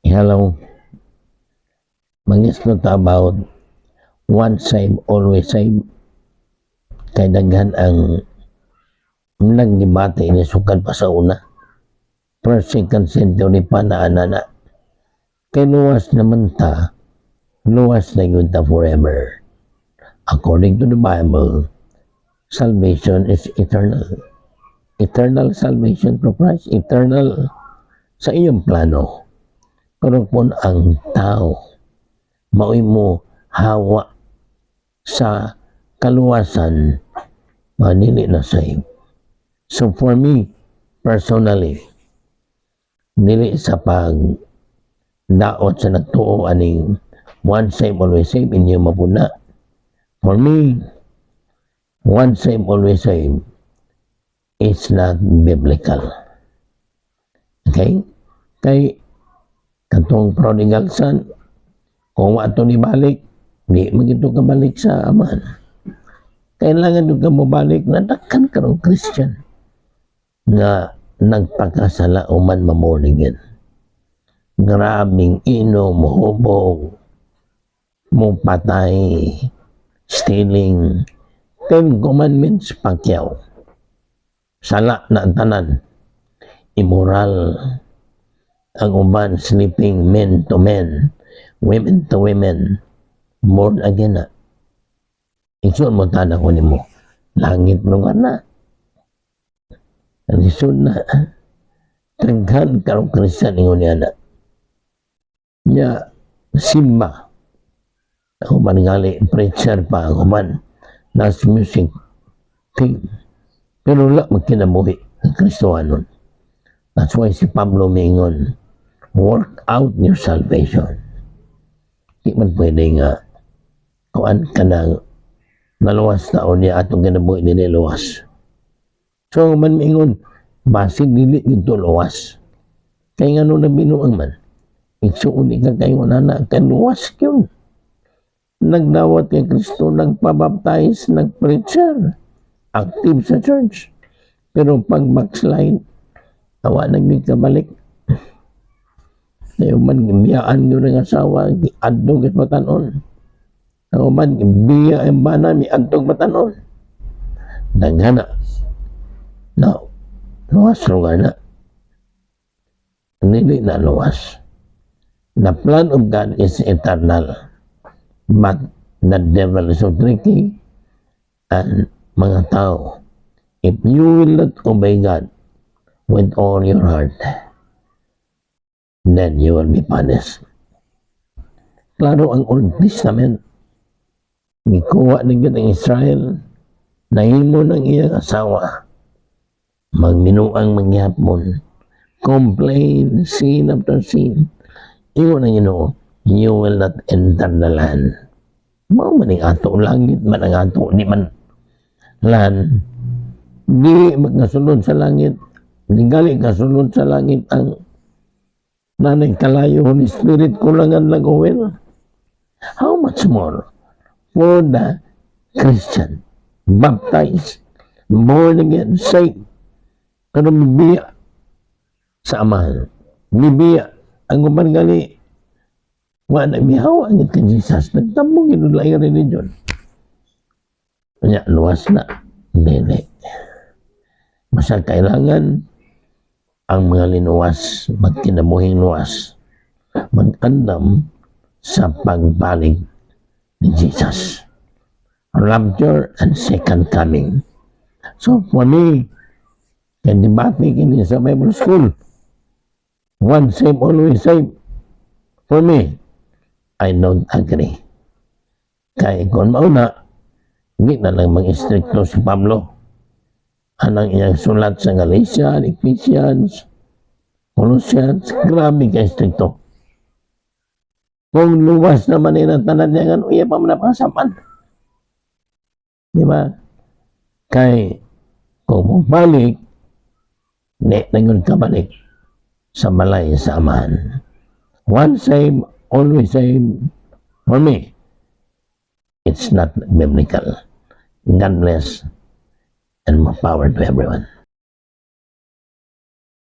Hello. Mangis ta about one save, always save. Kay daghan ang nagdebate ini sukad pa sa una. First, second century pa na anana. Kay luwas naman ta, luwas na yun ta forever. According to the Bible, salvation is eternal. Eternal salvation through Christ. Eternal sa iyong plano. Pero kung ang tao maoy mo hawa sa kaluwasan, manili na save. So for me, personally, dili sa pag daot sa nagtuo aning one save, always save, inyo mapuna. For me, one save, always save is not biblical. Okay? Kay katong prodigal son, kung wato ni balik, di magito ka balik sa aman. Kailangan doon ka mabalik na dakan karong Christian nga nagpakasala o man ma-born again. Grabing inom, hubog, mo patay, stealing, 10 commandments pakyaw. Sala na ang tanan, immoral, ang uban sleeping men to men, women to women, born again na. Isun mo tana ko ni mo, langit lugar na. Isun na, taghan karong Kristiyan ingon niya na. Niya, simba. Ako man gali, preacher pa, ako man, nas music, thing. Pero wala magkinabuhi ang Kristohanon. That's why si Pablo mingon, work out your salvation. Di man pwede nga, kuan ka na, naluwas taon niya atong kinabuhi nila luwas. So man mingon, basig dili yung luwas. Kaya nga nung nabinuang man, iksuuni ka kayo na kaluwas yun. Nagdawat kay Kristo, nagpabaptize, nagpreacher, active sa church. Pero pag backslide, awa nagnig ka balik. Ayaw man, biyaan nyo ng asawa, adtog at matanon. Ayaw man, biya ang bana, may adtog matanon. Daghana. Now, luwas lugar na. Hindi na luwas. The plan of God is eternal. But the devil is so tricky. And mga tao, if you will not obey God with all your heart, then you will be punished. Klaro ang Old Testament. Gikuha na yun ang Israel. Nahimo ng iyang asawa. Magminuang mangyapon. Complain, sin after sin. Iyon ang Ginoo, you will not enter the land. Mao man ang ato langit, man ang ato, di man land. Di magkasunod sa langit. Di gali kasunod sa langit ang nanay kalayo, Holy Spirit, kulangan lang uwin. How much more for the Christian, baptized, born again, saved, pero bibiya sa amahan. Bibiya. Ang uban gali, wala na mihawa ang ka Jesus. Nagtambong yun lang yung religion. Kanya, luwas na. Hindi. Basta kailangan ang mga linuwas, magkinabuhing luwas, magtandam sa pagbalik ni Jesus. Rapture and second coming. So for me, can debate kini sa Bible school. One save, always save. For me, I don't agree. Kaya kung mauna, hindi na lang mag-istrikto si Pablo. Anang iyang sulat sa Galatia, Ephesians, Colossians, grabe ka istrikto. Kung luwas naman ang tanan niya, ano iya pa manapasaman. Di ba? Kaya kung bumalik, nangyod ka balik sa malay sa amahan. One save, always save. For me, it's not biblical. God bless and more power to everyone.